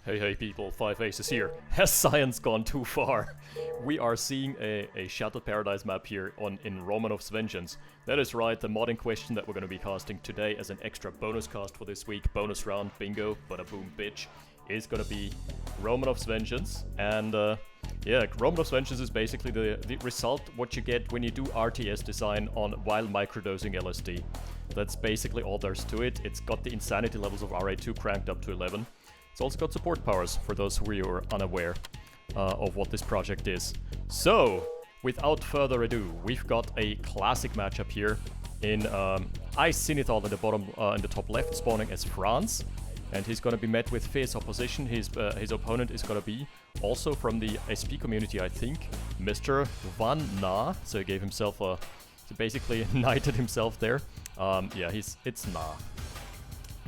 Hey people, 5 Aces here. Has science gone too far? We are seeing a Shattered Paradise map here in Romanovs Vengeance. That is right, the mod in question that we're going to be casting today as an extra bonus cast for this week, bonus round, bingo, bada boom bitch, is going to be Romanovs Vengeance. And yeah, Romanovs Vengeance is basically the result what you get when you do RTS design while microdosing LSD. That's basically all there's to it. It's got the insanity levels of RA2 cranked up to 11. It's also got support powers, for those who are unaware of what this project is. So, without further ado, we've got a classic matchup here in Icesinithol in the bottom, in the top left, spawning as France, and he's going to be met with fierce opposition. His opponent is going to be also from the SP community, I think, Mr. Van Na. So he gave himself he basically knighted himself there. Yeah, it's Na.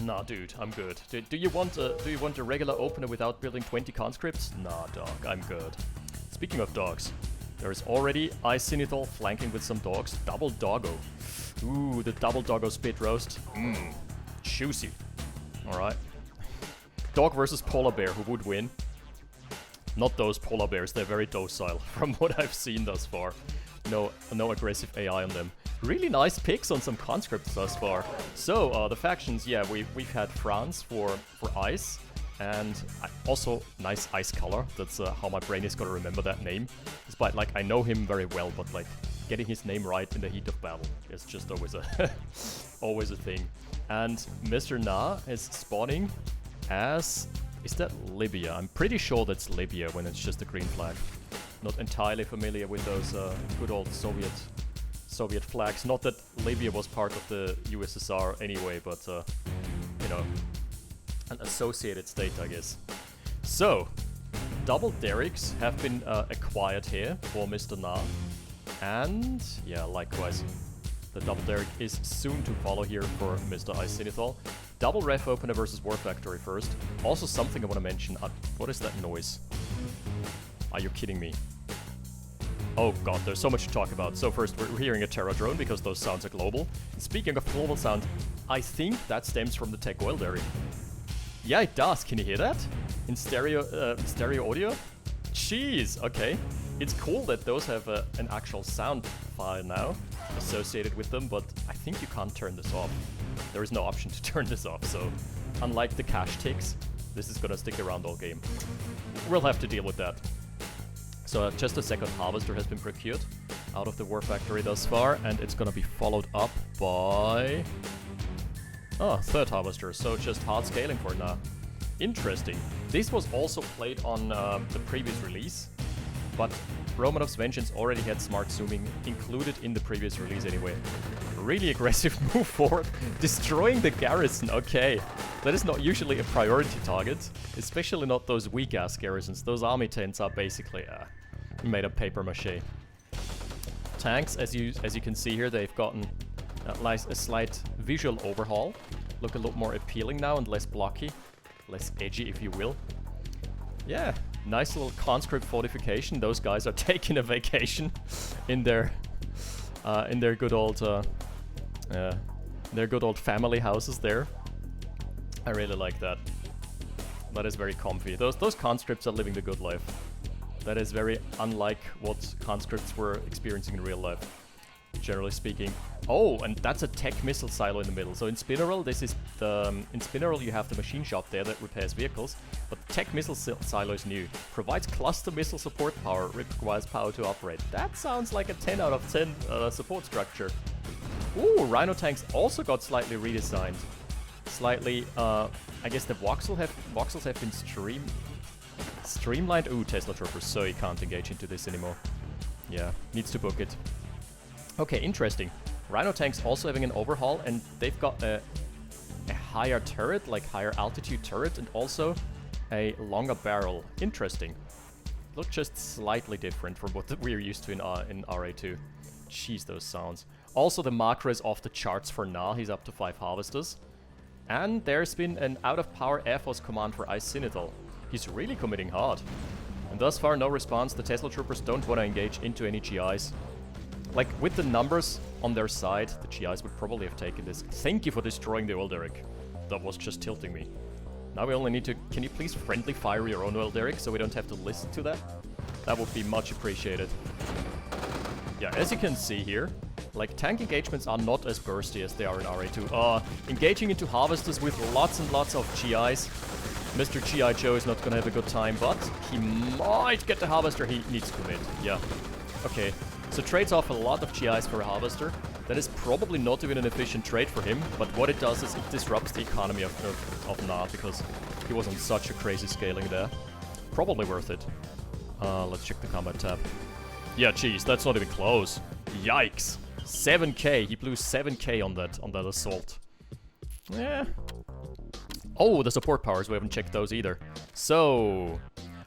Nah, dude, I'm good. Do you want a regular opener without building 20 conscripts? Nah, dog, I'm good. Speaking of dogs, there is already Icesinithol flanking with some dogs. Double doggo. Ooh, the double doggo spit roast. Mmm, juicy. Alright. Dog versus polar bear, who would win? Not those polar bears, they're very docile, from what I've seen thus far. No aggressive AI on them. Really nice picks on some conscripts thus far. So, the factions, yeah, we've had France for ice, and also nice ice color. That's how my brain is gonna remember that name. Despite, like, I know him very well, but, like, getting his name right in the heat of battle is just always a always a thing. And Mr. Na is spawning as... is that Libya? I'm pretty sure that's Libya when it's just a green flag. Not entirely familiar with those good old Soviet flags. Not that Libya was part of the USSR anyway, but, you know, an associated state, I guess. So, double Derricks have been acquired here for Mr. Na. And, yeah, likewise, the double Derrick is soon to follow here for Mr. Icesinithol. Double Ref Opener versus War Factory first. Also something I want to mention. What is that noise? Are you kidding me? Oh god, there's so much to talk about. So first, we're hearing a Terra drone because those sounds are global. And speaking of global sound, I think that stems from the Tech Oil Dairy. Yeah, it does. Can you hear that? In stereo audio? Jeez, okay. It's cool that those have an actual sound file now associated with them, but I think you can't turn this off. There is no option to turn this off, so unlike the cache ticks, this is gonna stick around all game. We'll have to deal with that. So just a second harvester has been procured out of the War Factory thus far, and it's gonna be followed up by... oh, third harvester, so just hard scaling for now. Interesting. This was also played on the previous release, but Romanovs Vengeance already had smart zooming included in the previous release anyway. Really aggressive move forward, destroying the garrison, okay. That is not usually a priority target, especially not those weak-ass garrisons. Those army tents are basically made of paper mache. Tanks, as you can see here, they've gotten a slight visual overhaul. Look a lot more appealing now and less blocky, less edgy if you will. Yeah, nice little conscript fortification. Those guys are taking a vacation in their good old family houses there. I really like that. That is very comfy. Those conscripts are living the good life. That is very unlike what conscripts were experiencing in real life, generally speaking. Oh, and that's a tech missile silo in the middle. So in Spinneral, this is the... in Spinneral you have the machine shop there that repairs vehicles, but the tech missile silo is new. Provides cluster missile support power, requires power to operate. That sounds like a 10 out of 10 support structure. Ooh, Rhino tanks also got slightly redesigned. Slightly, I guess the voxels have been streamlined. Ooh, Tesla troopers, so you can't engage into this anymore. Yeah, needs to book it. Okay, interesting. Rhino tanks also having an overhaul, and they've got a higher turret, like higher altitude turret, and also a longer barrel. Interesting. Look just slightly different from what we're used to in RA2. Jeez, those sounds. Also, the macro is off the charts for now. He's up to 5 harvesters. And there's been an out-of-power Air Force command for Icesinithol. He's really committing hard. And thus far, no response. The Tesla troopers don't want to engage into any GIs. Like, with the numbers on their side, the GIs would probably have taken this. Thank you for destroying the Oil Derrick. That was just tilting me. Now we only need to... Can you please friendly fire your own oil, Derek, so we don't have to listen to that? That would be much appreciated. Yeah, as you can see here, like, tank engagements are not as bursty as they are in RA2. Engaging into harvesters with lots and lots of GIs. Mr. GI Joe is not gonna have a good time, but he might get the harvester he needs to commit. Yeah. Okay, so trades off a lot of GIs for a harvester. That is probably not even an efficient trade for him, but what it does is it disrupts the economy of Na, because he was on such a crazy scaling there. Probably worth it. Let's check the combat tab. Yeah, geez, that's not even close. Yikes. 7k, he blew 7k on that assault. Yeah. Oh, the support powers, we haven't checked those either. So,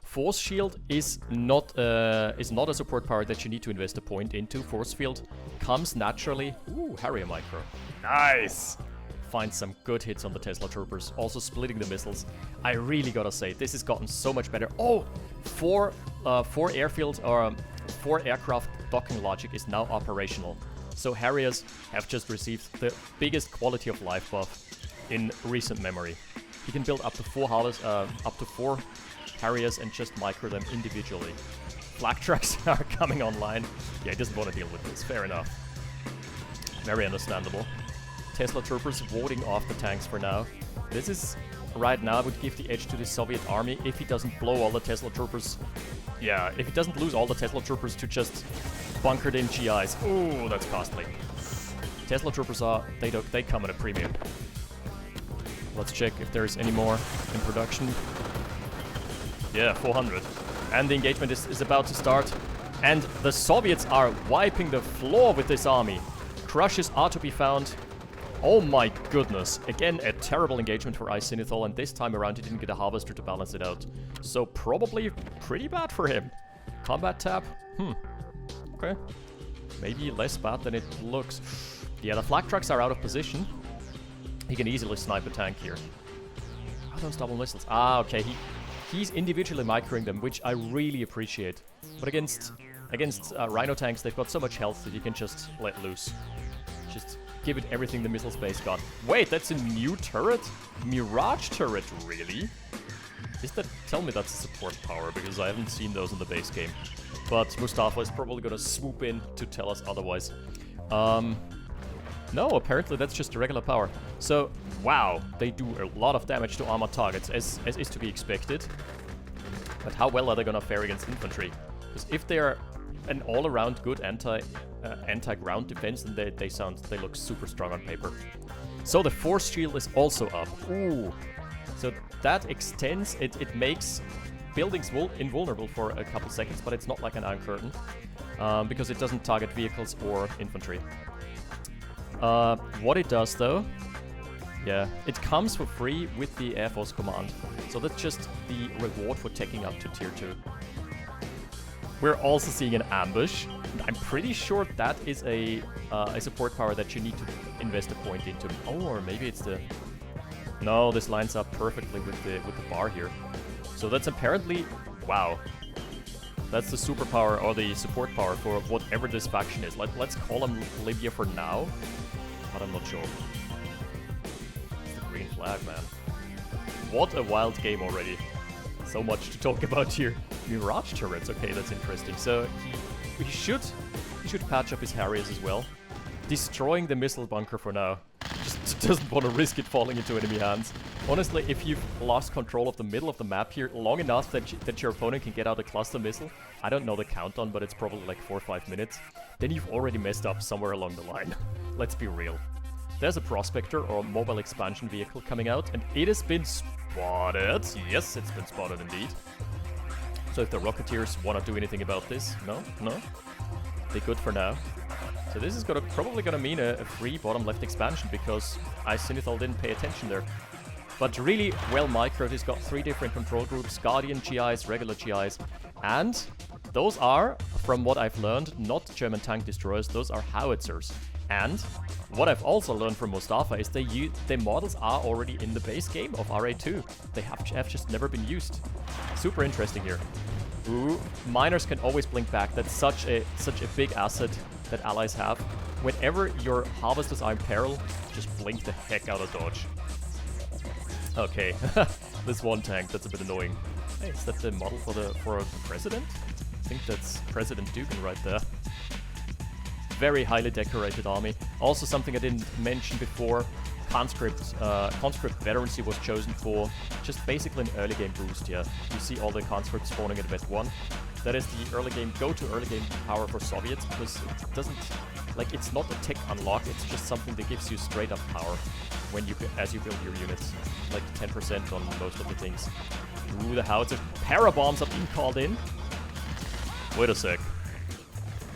Force Shield is not a support power that you need to invest a point into. Force Field comes naturally. Ooh, Harrier Micro. Nice! Find some good hits on the Tesla Troopers. Also splitting the missiles. I really gotta say, this has gotten so much better. Oh! 4 airfield or 4 aircraft docking logic is now operational. So Harriers have just received the biggest quality of life buff in recent memory. You can build up to 4 Harriers and just micro them individually. Flak trucks are coming online. Yeah, he doesn't want to deal with this. Fair enough. Very understandable. Tesla Troopers warding off the tanks for now. This is, right now, would give the edge to the Soviet army if he doesn't blow all the Tesla Troopers. Yeah, if he doesn't lose all the Tesla Troopers to just bunkered in GIs. Ooh, that's costly. Tesla Troopers they come at a premium. Let's check if there's any more in production. Yeah, 400. And the engagement is about to start. And the Soviets are wiping the floor with this army. Crushes are to be found. Oh my goodness. Again, a terrible engagement for Icesinithol, and this time around he didn't get a harvester to balance it out. So probably pretty bad for him. Combat tab? Okay. Maybe less bad than it looks. Yeah, the flak trucks are out of position. He can easily snipe a tank here. Are those double missiles? Ah, okay. He's individually microing them, which I really appreciate. But against Rhino tanks, they've got so much health that you can just let loose. Just give it everything the missile space got. Wait, that's a new turret? Mirage turret, really? Tell me that's a support power, because I haven't seen those in the base game. But Mustafa is probably gonna swoop in to tell us otherwise. No, apparently that's just a regular power. So, wow, they do a lot of damage to armored targets, as is to be expected. But how well are they gonna fare against infantry? Because if they're an all-around good anti-ground defense, then they look super strong on paper. So the force shield is also up. Ooh. So that extends, it makes buildings invulnerable for a couple seconds, but it's not like an Iron Curtain, because it doesn't target vehicles or infantry. What it does though, yeah, it comes for free with the Air Force command. So that's just the reward for taking up to tier 2. We're also seeing an ambush. I'm pretty sure that is a support power that you need to invest a point into. Oh, or maybe it's the... No, this lines up perfectly with the bar here. So that's apparently... Wow. That's the superpower or the support power for whatever this faction is. Let's call him Libya for now, but I'm not sure. It's the green flag, man. What a wild game already. So much to talk about here. Mirage turrets, okay, that's interesting. So he should patch up his Harriers as well. Destroying the missile bunker for now. Just doesn't want to risk it falling into enemy hands. Honestly, if you've lost control of the middle of the map here long enough that your opponent can get out a cluster missile, I don't know the countdown, but it's probably like 4 or 5 minutes, then you've already messed up somewhere along the line. Let's be real. There's a prospector or mobile expansion vehicle coming out, and it has been spotted. Yes, it's been spotted indeed. So if the Rocketeers want to do anything about this, no? They're good for now. So this is probably gonna mean a free bottom left expansion, because Icesinithol didn't pay attention there. But really well microed. He's got 3 different control groups: Guardian GIs, regular GIs, and those are, from what I've learned, not German tank destroyers, those are howitzers. And what I've also learned from Mustafa is their models are already in the base game of RA2. They have just never been used. Super interesting here. Ooh, miners can always blink back. That's such a big asset that allies have. Whenever your harvesters are in peril, just blink the heck out of dodge. Okay, this one tank. That's a bit annoying. Hey, is that the model for a president? I think that's President Dugan right there. Very highly decorated army. Also something I didn't mention before, conscript veterancy was chosen for just basically an early game boost, yeah. You see all the conscripts spawning at vet 1. That is the early game, early game power for Soviets, because it doesn't, like, it's not a tech unlock, it's just something that gives you straight up power when you, as you build your units. Like 10% on most of the things. Ooh, the howitzer. Parabombs are being called in. Wait a sec.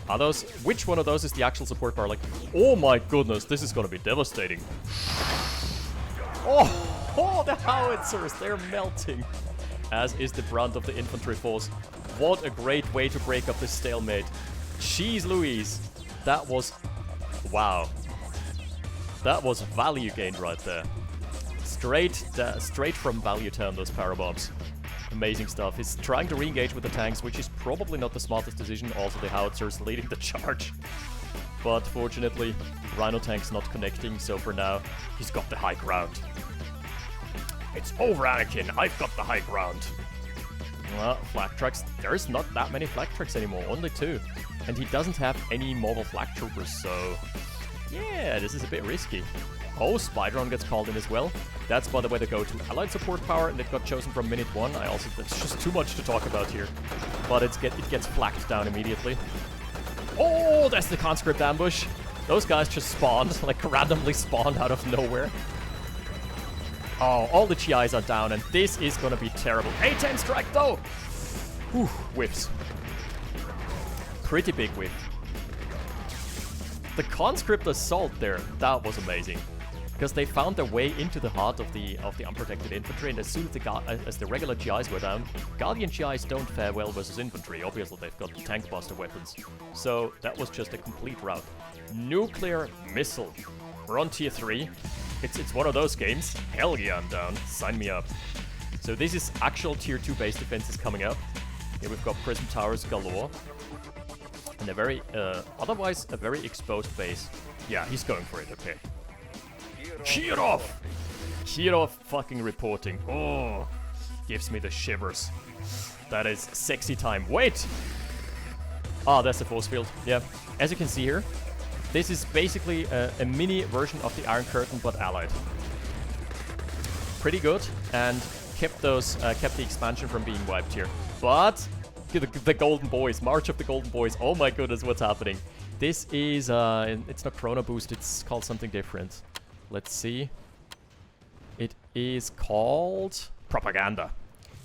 Are those... Which one of those is the actual support bar? Like, oh my goodness, this is gonna be devastating. Oh, the howitzers, they're melting. As is the brunt of the infantry force. What a great way to break up this stalemate. Jeez Louise. That was... Wow. That was value gained right there. Straight from Value Town, those parabombs. Amazing stuff. He's trying to re-engage with the tanks, which is probably not the smartest decision. Also, the howitzers leading the charge. But fortunately, Rhino tank's not connecting, so for now, he's got the high ground. It's over, Anakin. I've got the high ground. Well, flak trucks. There's not that many flak trucks anymore, only 2. And he doesn't have any mobile flak troopers, so... Yeah, this is a bit risky. Oh, Spy Drone gets called in as well. That's, by the way, the go-to allied support power, and it got chosen from minute 1. That's just too much to talk about here. But it gets flacked down immediately. Oh, that's the conscript ambush. Those guys just spawned, like randomly spawned out of nowhere. Oh, all the GIs are down, and this is gonna be terrible. A-10 strike, though! Whew, whiffs. Pretty big whiff. The conscript assault there, that was amazing. Because they found their way into the heart of the unprotected infantry, and as soon as the regular GIs were down, Guardian GIs don't fare well versus infantry. Obviously, they've got tank buster weapons. So that was just a complete rout. Nuclear missile. We're on tier 3. It's one of those games. Hell yeah, I'm down. Sign me up. So this is actual tier 2 base defenses coming up. Here we've got prism towers galore. And a very, otherwise a very exposed base. Yeah, he's going for it, okay. Kirov! Kirov fucking reporting. Oh, gives me the shivers. That is sexy time. Wait! Ah, that's the force field. Yeah. As you can see here, this is basically a mini version of the Iron Curtain, but allied. Pretty good, and kept the expansion from being wiped here. But the Golden Boys, March of the Golden Boys. Oh my goodness, what's happening? This is it's not Chrono Boost. It's called something different. Let's see. It is called Propaganda.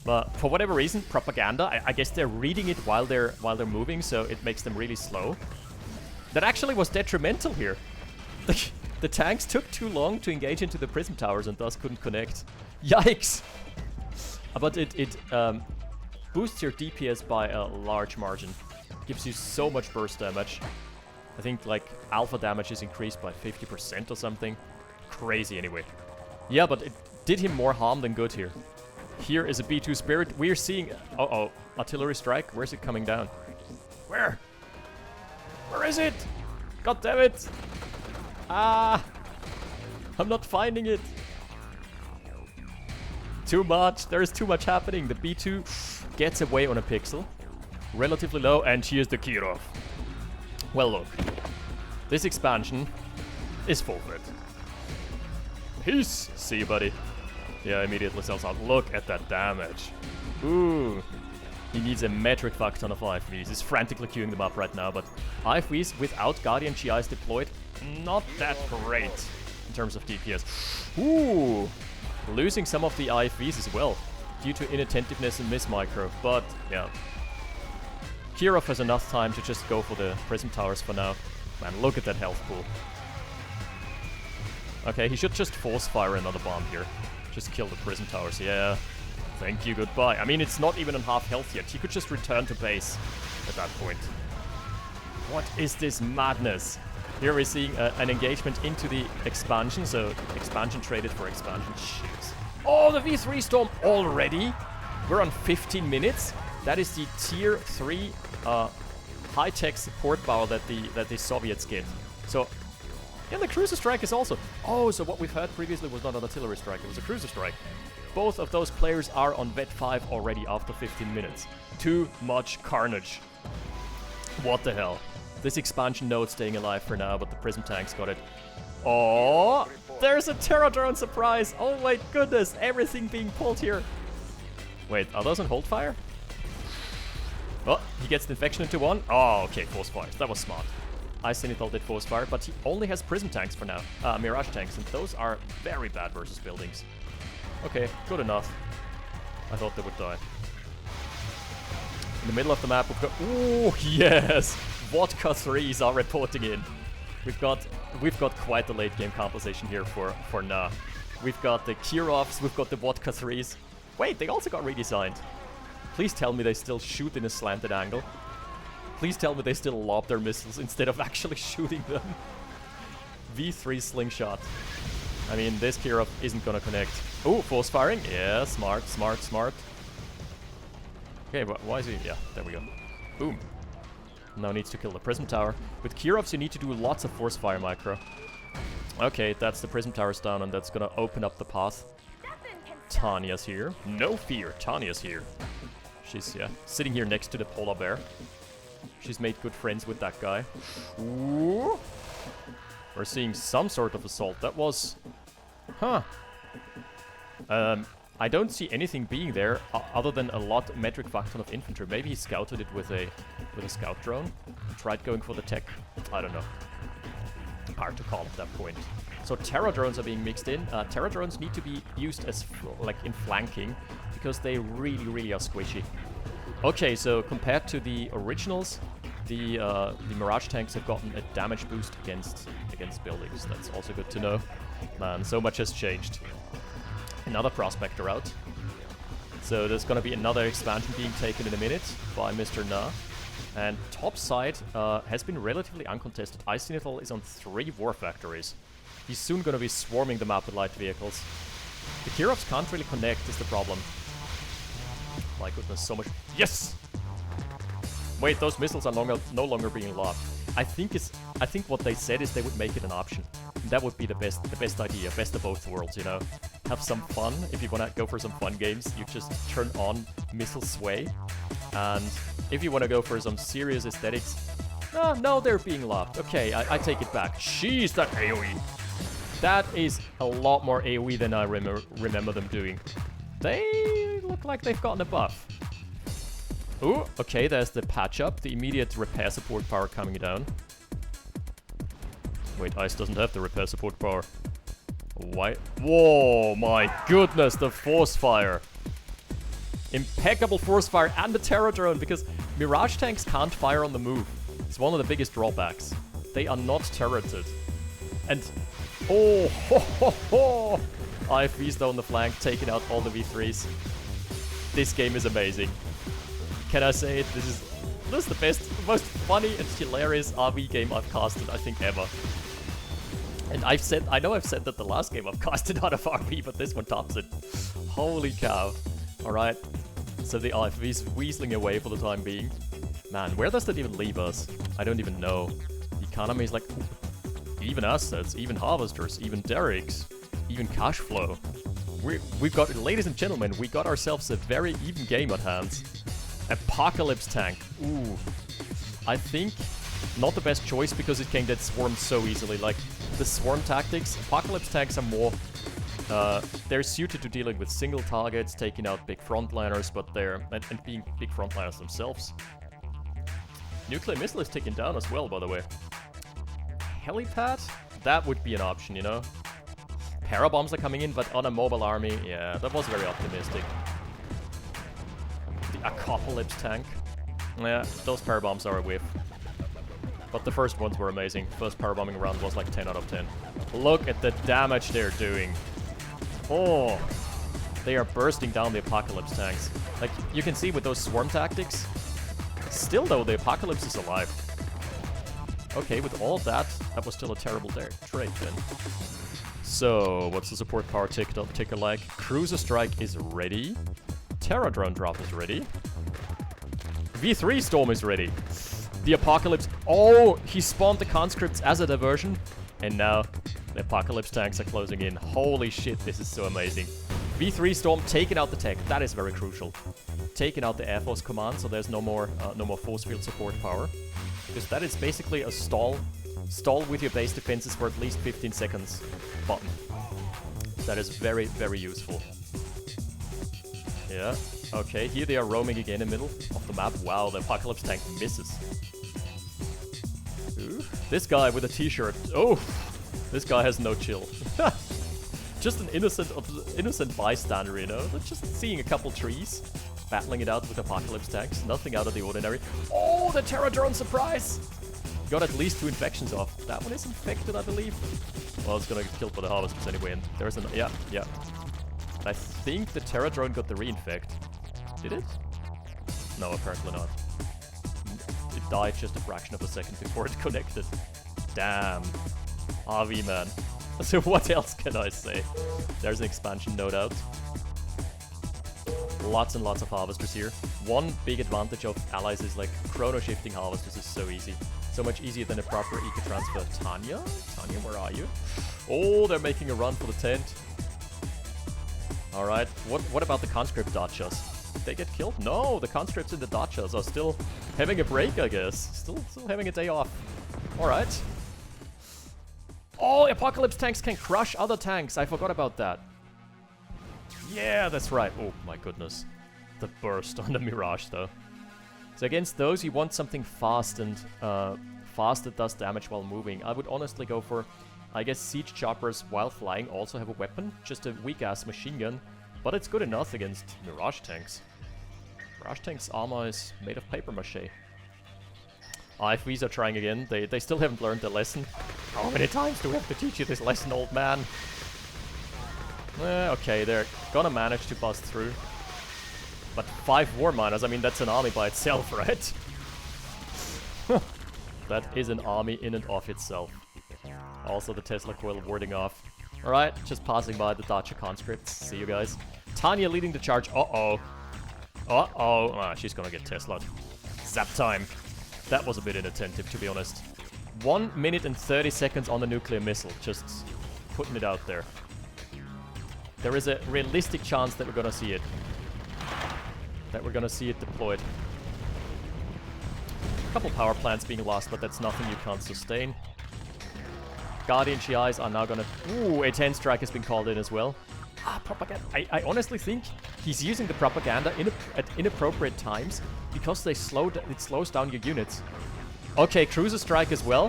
But for whatever reason, Propaganda. I guess they're reading it while they're moving, so it makes them really slow. That actually was detrimental here. The tanks took too long to engage into the prism towers and thus couldn't connect. Yikes! But it boosts your DPS by a large margin. Gives you so much burst damage. I think like alpha damage is increased by 50% or something. Crazy anyway. Yeah, but it did him more harm than good here. Here is a B2 Spirit. We're seeing... Uh-oh. Artillery strike. Where's it coming down? Where? Where is it? God damn it! Ah! I'm not finding it. Too much. There is too much happening. The B2 gets away on a pixel. Relatively low. And here's the Kirov. Well, look. This expansion is forfeit. Peace! See you, buddy. Yeah, immediately sells out. Look at that damage. Ooh. He needs a metric fuck ton of IFVs. He's frantically queuing them up right now, but IFVs without Guardian GIs deployed, not that great in terms of DPS. Ooh. Losing some of the IFVs as well, due to inattentiveness and miss micro, but yeah. Kirov has enough time to just go for the prism towers for now. Man, look at that health pool. Okay, he should just force fire another bomb here. Just kill the prism towers, yeah. Thank you, goodbye. I mean, it's not even on half health yet. He could just return to base at that point. What is this madness? Here we're seeing an engagement into the expansion, so expansion traded for expansion. Shit. Oh, the V3 Storm already? We're on 15 minutes? That is the tier 3 high-tech support power that the Soviets get. So, yeah, the cruiser strike is also... Oh, so what we've heard previously was not an artillery strike, it was a cruiser strike. both of those players are on vet 5 already after 15 minutes. Too much carnage. What the hell? This expansion node staying alive for now, but the Prism tanks got it. Oh, there's a Terra Drone surprise! Oh my goodness, everything being pulled here. Wait, are those on hold fire? Oh, he gets the infection into one. Oh, okay, force fires. That was smart. Icesinithol did force fire, but he only has Prism tanks for now. Mirage tanks, and those are very bad versus buildings. Okay, good enough. I thought they would die. In the middle of the map, we've got... Ooh, yes! Vodka 3s are reporting in. We've got quite the late game composition here for Na. We've got the Kirovs, we've got the Vodka 3s. Wait, they also got redesigned. Please tell me they still shoot in a slanted angle. Please tell me they still lob their missiles instead of actually shooting them. V3 slingshot. I mean, this Kirov isn't gonna connect. Oh, force firing. Yeah, smart, smart, smart. Okay, why is he? Yeah, there we go. Boom. Now needs to kill the Prism Tower. With Kirovs, you need to do lots of force fire micro. Okay, that's the Prism Tower's down, and that's gonna open up the path. Tanya's here. No fear, Tanya's here. She's, yeah, sitting here next to the polar bear. She's made good friends with that guy. Ooh. We're seeing some sort of assault. That was... Huh. I don't see anything being there other than a lot metric Vakton of infantry. Maybe he scouted it with a scout drone. Tried going for the tech. I don't know. Hard to call at that point. So Terra drones are being mixed in. Terra drones need to be used as like in flanking because they really, really are squishy. Okay, so compared to the originals, the Mirage tanks have gotten a damage boost against buildings. That's also good to know. Man, so much has changed. Another prospector out. So there's gonna be another expansion being taken in a minute by Mr. Na. And top side has been relatively uncontested. Icesinithol is on 3 war factories. He's soon gonna be swarming the map with light vehicles. The Kirovs can't really connect is the problem. My goodness, so much. Yes! Wait, those missiles are no longer being lobbed. I think what they said is they would make it an option. And that would be the best idea, best of both worlds, you know. Have some fun. If you wanna go for some fun games, you just turn on missile sway. And if you wanna go for some serious aesthetics, no, they're being lobbed. Okay, I take it back. Jeez, that AoE. That is a lot more AoE than I remember them doing. They look like they've gotten a buff. Ooh, okay, there's the patch up, the immediate repair support power coming down. Wait, Ice doesn't have the repair support power. Why? Whoa, my goodness, the force fire. Impeccable force fire and the Terra drone, because Mirage tanks can't fire on the move. It's one of the biggest drawbacks. They are not turreted. And, oh, ho, ho, ho. IFV's down the flank, taking out all the V3s. This game is amazing. Can I say it? This is the best, most funny and hilarious RV game I've casted, I think, ever. And I know I've said that the last game I've casted out of RV, but this one tops it. Holy cow. Alright. So the IFV's weaseling away for the time being. Man, where does that even leave us? I don't even know. The economy is like... Even assets, even harvesters, even derricks, even cash flow. We've got, ladies and gentlemen, we got ourselves a very even game at hand. Apocalypse tank. Ooh. I think not the best choice because it can get swarmed so easily. Like, the swarm tactics, Apocalypse tanks are more... they're suited to dealing with single targets, taking out big frontliners, but they're... And being big frontliners themselves. Nuclear missile is taken down as well, by the way. Helipad? That would be an option, you know? Parabombs are coming in, but on a mobile army, yeah, that was very optimistic. The Apocalypse tank. Yeah, those parabombs are a whiff. But the first ones were amazing. First parabombing round was like 10 out of 10. Look at the damage they're doing. Oh, they are bursting down the Apocalypse tanks. Like, you can see with those swarm tactics. Still though, the Apocalypse is alive. Okay, with all of that, that was still a terrible trade then. So, what's the support power ticker like? Cruiser Strike is ready. Terra Drone Drop is ready. V3 Storm is ready. The Apocalypse... Oh, he spawned the conscripts as a diversion. And now, the Apocalypse tanks are closing in. Holy shit, this is so amazing. V3 Storm taking out the tech. That is very crucial. Taking out the Air Force command, so there's no more force field support power. Because that is basically a stall with your base defenses for at least 15 seconds button. That is very, very useful. Yeah, okay, here they are roaming again in the middle of the map. Wow, the Apocalypse tank misses. Ooh, this guy with a t-shirt. Oh, this guy has no chill. Just an innocent bystander, you know? Just seeing a couple trees, battling it out with Apocalypse tanks. Nothing out of the ordinary. Oh, the Terror Drone surprise! Got at least 2 infections off. That one is infected, I believe. Well, it's gonna get killed by the Harvesters anyway, and there's an... Yeah. I think the Terror Drone got the reinfect. Did it? No, apparently not. It died just a fraction of a second before it connected. Damn. RV, man. So what else can I say? There's an expansion, no doubt. Lots and lots of Harvesters here. One big advantage of allies is like chrono shifting Harvesters is so easy. So much easier than a proper eco transfer. Tanya? Tanya, where are you? Oh, they're making a run for the tent. Alright, what about the conscript Dachas? Did they get killed? No, the conscripts in the Dachas are still having a break, I guess. Still having a day off. Alright. Oh, Apocalypse tanks can crush other tanks. I forgot about that. Yeah, that's right. Oh my goodness. The burst on the Mirage, though. So against those, you want something fast and fast that does damage while moving. I would honestly go for, I guess, siege choppers while flying also have a weapon. Just a weak-ass machine gun. But it's good enough against Mirage tanks. Mirage tanks' armor is made of paper mache. IFVs are trying again. They still haven't learned their lesson. How many times do we have to teach you this lesson, old man? Okay, they're gonna manage to bust through. But 5 war miners, I mean, that's an army by itself, right? That is an army in and of itself. Also the Tesla coil warding off. Alright, just passing by the Dacia conscripts. See you guys. Tanya leading the charge. Uh-oh. Uh-oh. Ah, she's gonna get Tesla'd. Zap time. That was a bit inattentive, to be honest. 1 minute and 30 seconds on the nuclear missile. Just putting it out there. There is a realistic chance that we're gonna see it. Deployed. A couple power plants being lost, but that's nothing you can't sustain. Guardian GIs are now gonna... Ooh, a 10 strike has been called in as well. Ah, propaganda. I honestly think he's using the propaganda at inappropriate times because it slows down your units. Okay, cruiser strike as well.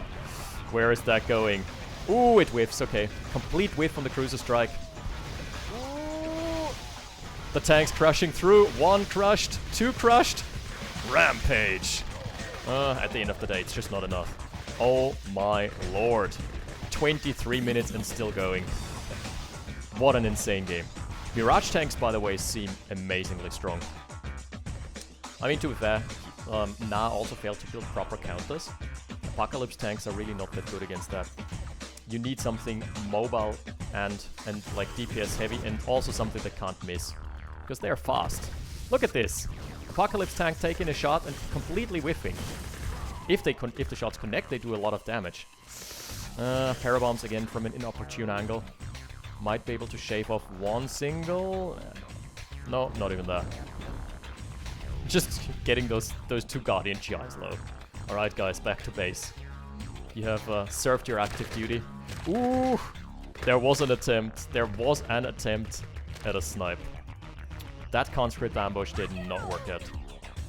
Where is that going? Ooh, it whiffs. Okay, complete whiff on the cruiser strike. Ooh. The tank's crushing through. 1 crushed, 2 crushed. Rampage. At the end of the day, it's just not enough. Oh my lord. 23 minutes and still going. What an insane game. Mirage tanks, by the way, seem amazingly strong. I mean, to be fair, Na also failed to build proper counters. Apocalypse tanks are really not that good against that. You need something mobile and like DPS heavy, and also something that can't miss. Because they're fast. Look at this. Apocalypse tank taking a shot and completely whiffing. If the shots connect, they do a lot of damage. Parabombs again from an inopportune angle. Might be able to shave off 1 single. No, not even that. Just getting those 2 Guardian GIs low. Alright guys, back to base. You have served your active duty. Ooh! There was an attempt. There was an attempt at a snipe. That conscript ambush did not work out.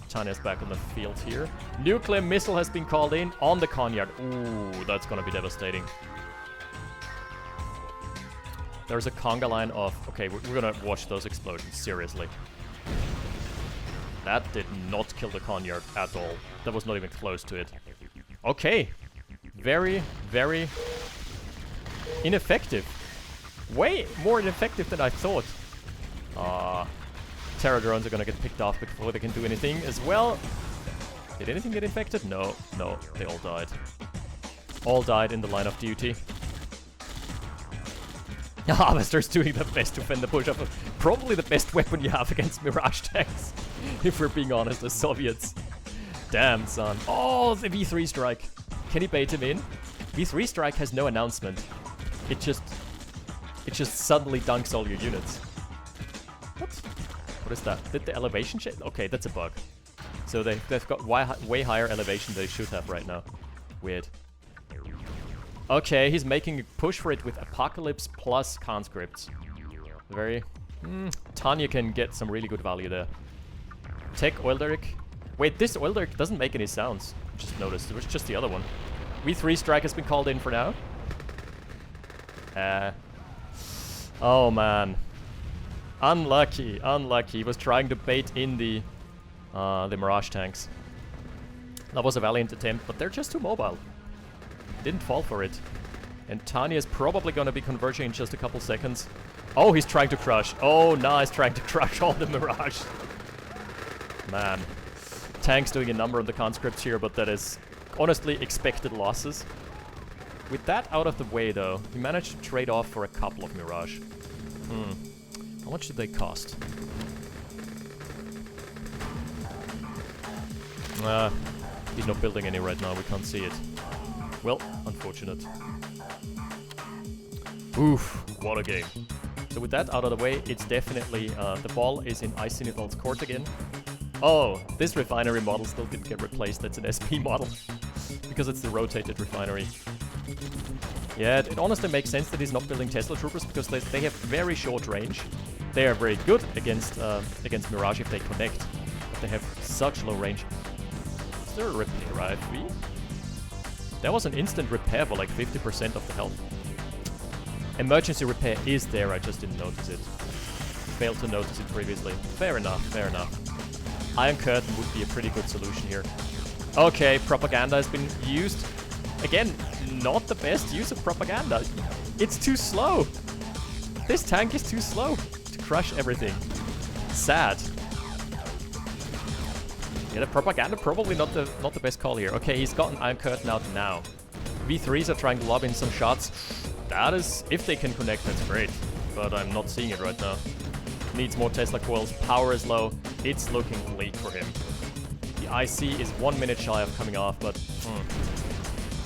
Tanya's back on the field here. Nuclear missile has been called in on the Conyard. Ooh, that's gonna be devastating. There's a conga line of... Okay, we're gonna watch those explosions, seriously. That did not kill the Conyard at all. That was not even close to it. Okay. Very, very ineffective. Way more ineffective than I thought. Terror drones are gonna get picked off before they can do anything as well. Did anything get infected? No, they all died. All died in the line of duty. Harvester's doing their best to fend the push up. Probably the best weapon you have against Mirage tanks, if we're being honest, the Soviets. Damn, son. Oh, the V3 strike. Can he bait him in? V3 strike has no announcement. It just suddenly dunks all your units. What is that? Did the elevation change? Okay, that's a bug. So they've got way higher elevation than they should have right now. Weird. Okay, he's making a push for it with Apocalypse plus Conscripts. Very... Tanya can get some really good value there. Tech Oil Derrick. Wait, this Oil Derrick doesn't make any sounds. Just noticed. It was just the other one. V3 strike has been called in for now. Oh man. Unlucky, unlucky. He was trying to bait in the Mirage tanks. That was a valiant attempt, but they're just too mobile. Didn't fall for it. And Tanya is probably gonna be converging in just a couple seconds. Oh, he's trying to crush. Oh, nice, trying to crush all the Mirage. Man. Tank's doing a number on the conscripts here, but that is honestly expected losses. With that out of the way, though, he managed to trade off for a couple of Mirage. How much did they cost? He's not building any right now, we can't see it. Well, unfortunate. Oof, what a game. So with that out of the way, it's definitely, the ball is in Icesinithol's court again. Oh, this refinery model still didn't get replaced, that's an SP model. Because it's the rotated refinery. Yeah, it honestly makes sense that he's not building Tesla Troopers, because they have very short range. They are very good against Mirage if they connect, but they have such low range. Is there a repair IFV? There was an instant repair for like 50% of the health. Emergency repair is there, I just didn't notice it. Failed to notice it previously. Fair enough, fair enough. Iron Curtain would be a pretty good solution here. Okay, propaganda has been used. Again, not the best use of propaganda. It's too slow. This tank is too slow to crush everything. Sad. Yeah, the propaganda probably not the best call here. Okay, he's got an Iron Curtain out now. V3s are trying to lob in some shots. That is, if they can connect, that's great. But I'm not seeing it right now. Needs more Tesla coils. Power is low. It's looking bleak for him. The IC is 1 minute shy of coming off, but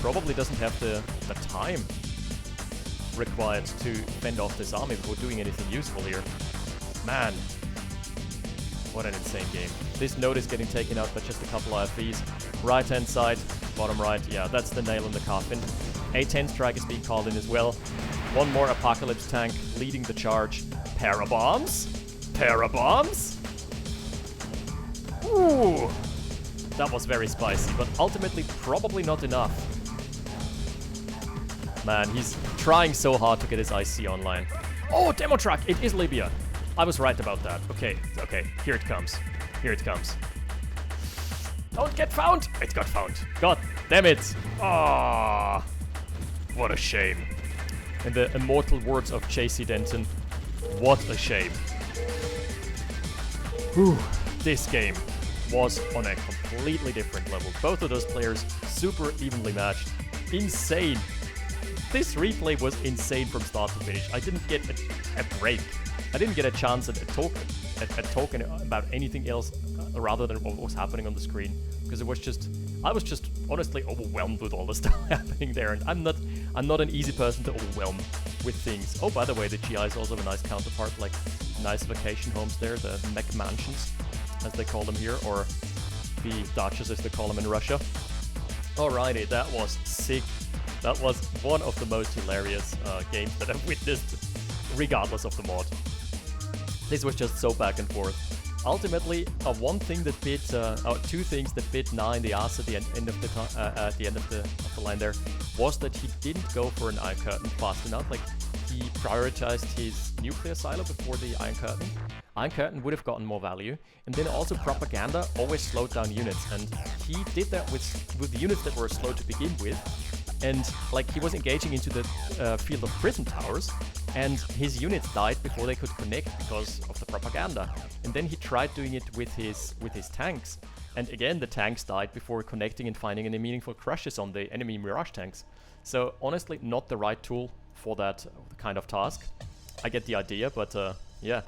probably doesn't have the time required to fend off this army before doing anything useful here. Man, what an insane game. This node is getting taken out by just a couple IFVs. Right hand side, bottom right, yeah, that's the nail in the coffin. A10 strike is being called in as well. One more Apocalypse tank leading the charge. Parabombs? Parabombs? Ooh! That was very spicy, but ultimately probably not enough. Man, he's trying so hard to get his IC online. Oh, demo truck! It is Libya. I was right about that. Okay, okay, here it comes. Here it comes. Don't get found! It got found. God damn it! Ah, what a shame. In the immortal words of J.C. Denton, what a shame. Whew, this game was on a completely different level. Both of those players super evenly matched. Insane. This replay was insane from start to finish. I didn't get a break. I didn't get a chance at talking about anything else rather than what was happening on the screen, because it was just, I was just honestly overwhelmed with all the stuff happening there, and I'm not an easy person to overwhelm with things. Oh, by the way, the GI is also a nice counterpart, like nice vacation homes there, the mech mansions, as they call them here, or the dachas as they call them in Russia. Alrighty, that was sick. That was one of the most hilarious games that I've witnessed, regardless of the mod. This was just so back and forth. Ultimately, one thing that bit, two things that bit Na in the ass at the end of the line there, was that he didn't go for an Iron Curtain fast enough. Like, he prioritized his nuclear silo before the Iron Curtain. Iron Curtain would have gotten more value, and then also propaganda always slowed down units, and he did that with the units that were slow to begin with. And like, he was engaging into the field of prison towers, and his units died before they could connect because of the propaganda. And then he tried doing it with his tanks, and again the tanks died before connecting and finding any meaningful crushes on the enemy Mirage tanks. So honestly, not the right tool for that kind of task. I get the idea, but yeah.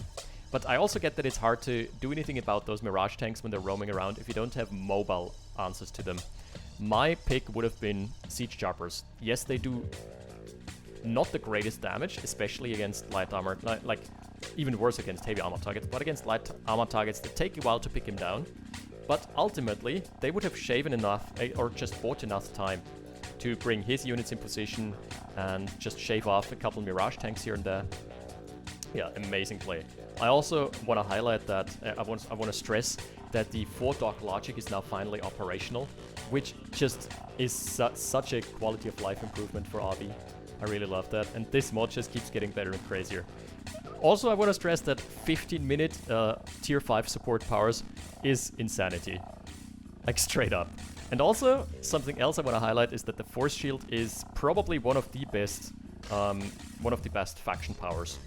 But I also get that it's hard to do anything about those Mirage tanks when they're roaming around if you don't have mobile answers to them. My pick would have been Siege Choppers. Yes, they do not the greatest damage, especially against light armor. Like, even worse against heavy armor targets, but against light armor targets that take a while to pick him down. But ultimately, they would have shaven enough, or just bought enough time to bring his units in position and just shave off a couple Mirage tanks here and there. Yeah, amazing play. I also want to highlight that, I want to stress that the 4-dock logic is now finally operational, which just is such a quality of life improvement for RB. I really love that, and this mod just keeps getting better and crazier. Also, I want to stress that 15-minute tier 5 support powers is insanity. Like, straight up. And also, something else I want to highlight is that the Force Shield is probably one of the best faction powers.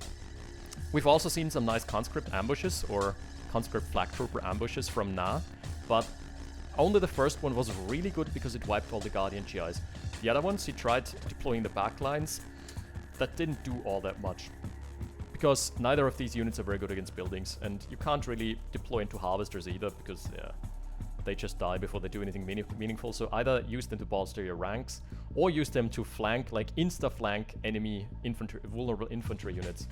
We've also seen some nice conscript ambushes, or conscript flag trooper ambushes from Na, but only the first one was really good because it wiped all the Guardian GIs. The other ones, he tried deploying the backlines. That didn't do all that much, because neither of these units are very good against buildings, and you can't really deploy into harvesters either, because they just die before they do anything meaningful. So either use them to bolster your ranks, or use them to flank, like insta-flank enemy infantry, vulnerable infantry units.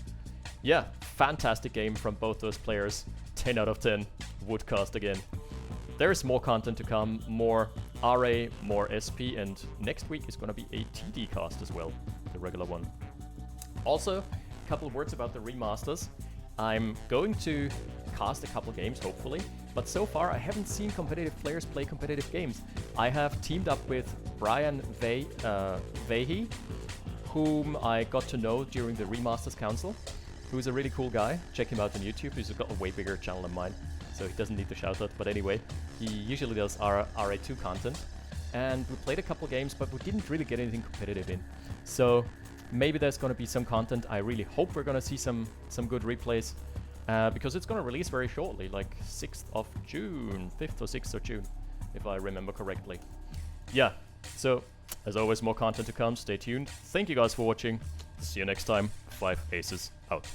Yeah, fantastic game from both those players. 10 out of 10. Woodcast again. There's more content to come, more RA, more SP, and next week is going to be a TD cast as well, the regular one. Also, a couple of words about the remasters. I'm going to cast a couple games, hopefully, but so far I haven't seen competitive players play competitive games. I have teamed up with Brian Vahey, whom I got to know during the Remasters Council, who's a really cool guy. Check him out on YouTube. He's got a way bigger channel than mine, so he doesn't need the shout out. But anyway, he usually does RA2 content. And we played a couple games, but we didn't really get anything competitive in. So maybe there's going to be some content. I really hope we're going to see some good replays, because it's going to release very shortly, like 6th of June, 5th or 6th of June, if I remember correctly. Yeah, so as always, more content to come. Stay tuned. Thank you guys for watching. See you next time. 5 Aces out.